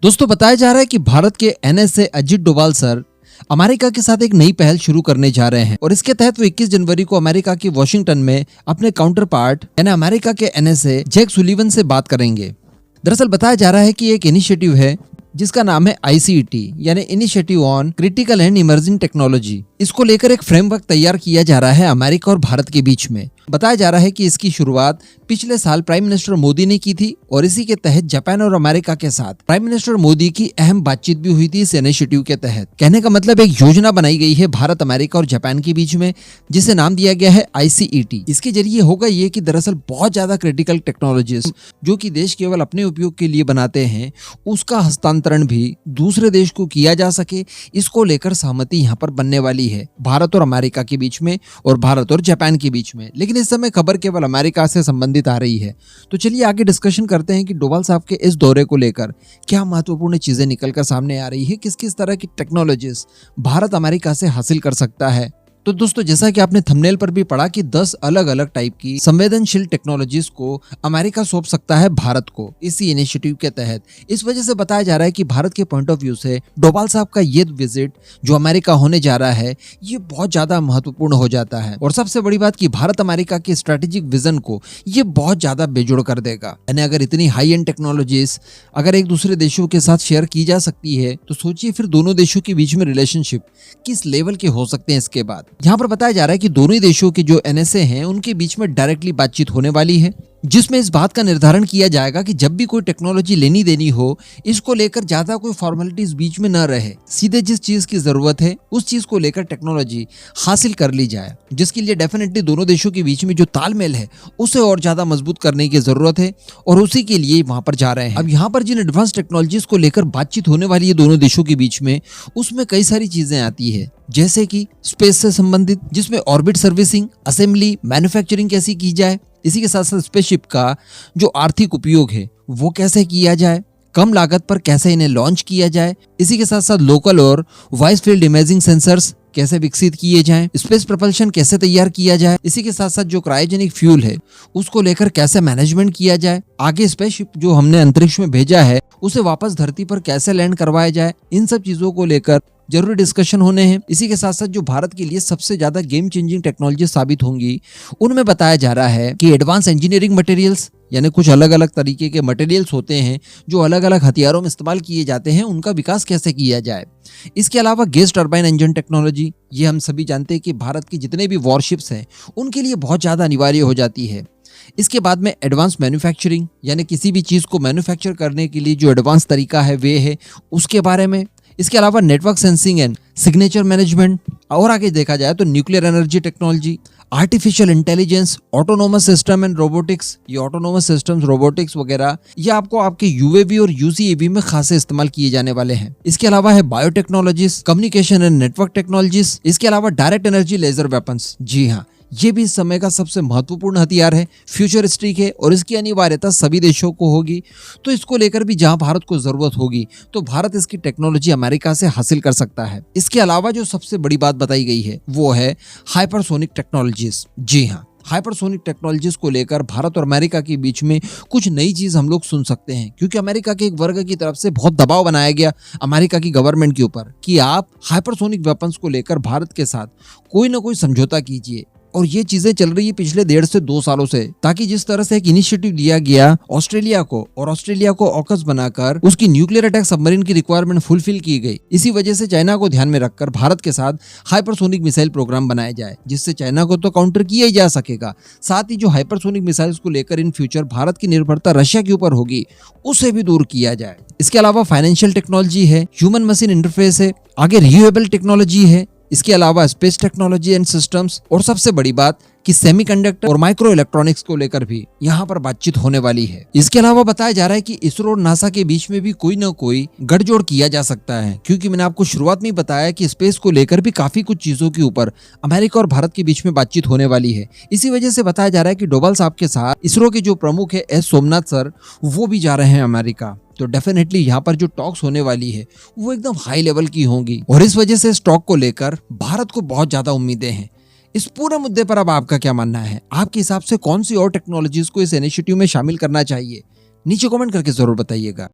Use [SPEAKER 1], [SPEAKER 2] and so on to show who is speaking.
[SPEAKER 1] दोस्तों बताया जा रहा है कि भारत के NSA Ajit Doval sir America के साथ एक नई पहल शुरू करने जा रहे हैं और इसके तहत वो 21 जनवरी को अमेरिका की वॉशिंगटन में अपने काउंटर पार्ट यानी अमेरिका के एनएसए जैक सुलिवन से बात करेंगे। दरअसल बताया जा रहा है कि एक इनिशिएटिव है जिसका नाम है ICT यानी initiative on critical and emerging technology. इसको लेकर एक फ्रेमवर्क तैयार किया जा रहा है अमेरिका और भारत के बीच में। बताया जा रहा है कि इसकी शुरुआत पिछले साल प्राइम मिनिस्टर मोदी ने की थी और इसी के तहत जापान और अमेरिका के साथ प्राइम मिनिस्टर मोदी की अहम बातचीत भी हुई थी इस इनिशिएटिव के तहत। कहने का मतलब एक योजना बनाई गई है भारत, अमेरिका और जापान के बीच में जिसे नाम दिया गया है ICET। इसके जरिए होगा ये कि दरअसल बहुत ज्यादा क्रिटिकल टेक्नोलॉजीज जो कि देश केवल अपने उपयोग के लिए बनाते हैं उसका हस्तांतरण भी दूसरे देश को किया जा सके। इसको लेकर सहमति यहाँ पर बनने वाली है भारत और अमेरिका के बीच में और भारत और जापान के बीच में। लेकिन इस समय खबर केवल अमेरिका से संबंधित आ रही है। तो चलिए आगे डिस्कशन करते हैं कि डोभाल साहब के इस दौरे को लेकर क्या महत्वपूर्ण चीजें निकलकर सामने आ रही है, किस किस तरह की टेक्नोलॉजीज भारत अमेरिका से हासिल कर सकता है। तो दोस्तों जैसा कि आपने थंबनेल पर भी पढ़ा कि 10 अलग अलग टाइप की संवेदनशील टेक्नोलॉजीज को अमेरिका सौंप सकता है भारत को इसी इनिशिएटिव के तहत। इस वजह से बताया जा रहा है कि भारत के पॉइंट ऑफ व्यू से डोभाल साहब का ये विजिट जो अमेरिका होने जा रहा है ये बहुत ज्यादा महत्वपूर्ण हो जाता है। और सबसे बड़ी बात कि भारत अमेरिका के स्ट्रेटेजिक विजन को ये बहुत ज्यादा बेजोड़ कर देगा। यानी अगर इतनी हाई एंड टेक्नोलॉजीज अगर एक दूसरे देशों के साथ शेयर की जा सकती है तो सोचिए फिर दोनों देशों के बीच में रिलेशनशिप किस लेवल के हो सकते हैं। इसके बाद यहाँ पर बताया जा रहा है कि दोनों ही देशों के जो एनएसए हैं उनके बीच में डायरेक्टली बातचीत होने वाली है जिसमें इस बात का निर्धारण किया जाएगा कि जब भी कोई टेक्नोलॉजी लेनी देनी हो इसको लेकर ज्यादा कोई फॉर्मेलिटीज बीच में न रहे, सीधे जिस चीज की जरूरत है उस चीज को लेकर टेक्नोलॉजी हासिल कर ली जाए, जिसके लिए डेफिनेटली दोनों देशों के बीच में जो तालमेल है उसे और ज्यादा मजबूत करने की जरूरत है और उसी के लिए वहां पर जा रहे हैं। अब यहाँ पर जिन एडवांस टेक्नोलॉजीज को लेकर बातचीत होने वाली है दोनों देशों के बीच में उसमें कई सारी चीजें आती है जैसे कि स्पेस से संबंधित जिसमें ऑर्बिट सर्विसिंग, असेंबली, मैन्युफैक्चरिंग कैसी की जाए, इसी के साथ साथ स्पेसशिप का जो आर्थिक उपयोग है वो कैसे किया जाए, कम लागत पर कैसे इन्हें लॉन्च किया जाए, इसी के साथ साथ लोकल और वाइस फील्ड इमेजिंग सेंसर्स कैसे विकसित किए जाएं, स्पेस प्रपल्शन कैसे तैयार किया जाए, इसी के साथ साथ जो क्रायोजेनिक फ्यूल है उसको लेकर कैसे मैनेजमेंट किया जाए, आगे स्पेसशिप जो हमने अंतरिक्ष में भेजा है उसे वापस धरती पर कैसे लैंड करवाया जाए, इन सब चीजों को लेकर जरूरी डिस्कशन होने हैं। इसी के साथ साथ जो भारत के लिए सबसे ज्यादा गेम चेंजिंग टेक्नोलॉजी साबित होंगी उनमें बताया जा रहा है कि एडवांस इंजीनियरिंग मटेरियल्स यानी कुछ अलग अलग तरीके के मटेरियल्स होते हैं जो अलग अलग हथियारों में इस्तेमाल किए जाते हैं, उनका विकास कैसे किया जाए। इसके अलावा गैस टर्बाइन इंजन टेक्नोलॉजी, ये हम सभी जानते हैं कि भारत की जितने भी वॉरशिप्स हैं उनके लिए बहुत ज्यादा अनिवार्य हो जाती है। इसके बाद में एडवांस मैन्युफैक्चरिंग यानी किसी भी चीज को मैन्युफैक्चर करने के लिए जो एडवांस तरीका है वे है उसके बारे में। इसके अलावा network sensing and signature management और आगे देखा जाए तो nuclear energy technology, artificial intelligence, autonomous system and robotics, ये ऑटोनोमस सिस्टम्स रोबोटिक्स वगैरह ये आपको आपके UAV और UCAV में खासे इस्तेमाल किए जाने वाले हैं। इसके अलावा है biotechnologies, communication and network technologies, इसके अलावा डायरेक्ट एनर्जी लेजर वेपन्स। जी हाँ, ये भी इस समय का सबसे महत्वपूर्ण हथियार है, फ्यूचरिस्टिक है और इसकी अनिवार्यता सभी देशों को होगी। तो इसको लेकर भी जहां भारत को जरूरत होगी तो भारत इसकी टेक्नोलॉजी अमेरिका से हासिल कर सकता है। इसके अलावा जो सबसे बड़ी बात बताई गई है वो है हाइपरसोनिक टेक्नोलॉजीज। जी हाँ, हाइपरसोनिक टेक्नोलॉजीज को लेकर भारत और अमेरिका के बीच में कुछ नई चीज हम लोग सुन सकते हैं क्योंकि अमेरिका के एक वर्ग की तरफ से बहुत दबाव बनाया गया अमेरिका की गवर्नमेंट के ऊपर कि आप हाइपरसोनिक वेपन्स को लेकर भारत के साथ कोई ना कोई समझौता कीजिए। और ये चीजें चल रही है पिछले 1.5 से 2 सालों से, ताकि जिस तरह से एक इनिशिएटिव लिया गया ऑस्ट्रेलिया को और ऑस्ट्रेलिया को ऑकस बनाकर उसकी न्यूक्लियर अटैक सबमरीन की रिक्वायरमेंट फुलफिल की गई। इसी वजह से चाइना को ध्यान में रखकर भारत के साथ हाइपरसोनिक मिसाइल प्रोग्राम बनाया जाए जिससे चाइना को तो काउंटर किया ही जा सकेगा, साथ ही जो हाइपरसोनिक मिसाइल्स को लेकर इन फ्यूचर भारत की निर्भरता रशिया के ऊपर होगी उसे भी दूर किया जाए। इसके अलावा फाइनेंशियल टेक्नोलॉजी है, ह्यूमन मशीन इंटरफेस है, आगे रिन्यूएबल टेक्नोलॉजी है, इसके अलावा स्पेस टेक्नोलॉजी एंड सिस्टम्स और सबसे बड़ी बात कि सेमीकंडक्टर और माइक्रो इलेक्ट्रॉनिक्स को लेकर भी यहाँ पर बातचीत होने वाली है। इसके अलावा बताया जा रहा है कि इसरो और नासा के बीच में भी कोई ना कोई गठजोड़ किया जा सकता है क्योंकि मैंने आपको शुरुआत में ही बताया कि स्पेस को लेकर भी काफी कुछ चीजों के ऊपर अमेरिका और भारत के बीच में बातचीत होने वाली है। इसी वजह से बताया जा रहा है कि डोभाल साहब के साथ इसरो के जो प्रमुख है S सोमनाथ सर वो भी जा रहे हैं अमेरिका। तो डेफिनेटली यहाँ पर जो टॉक्स होने वाली है वो एकदम हाई लेवल की होंगी और इस वजह से इस टॉक को लेकर भारत को बहुत ज्यादा उम्मीदें हैं। इस पूरे मुद्दे पर अब आपका क्या मानना है? आपके हिसाब से कौन सी और टेक्नोलॉजीज को इस इनिशिएटिव में शामिल करना चाहिए? नीचे कमेंट करके जरूर बताइएगा।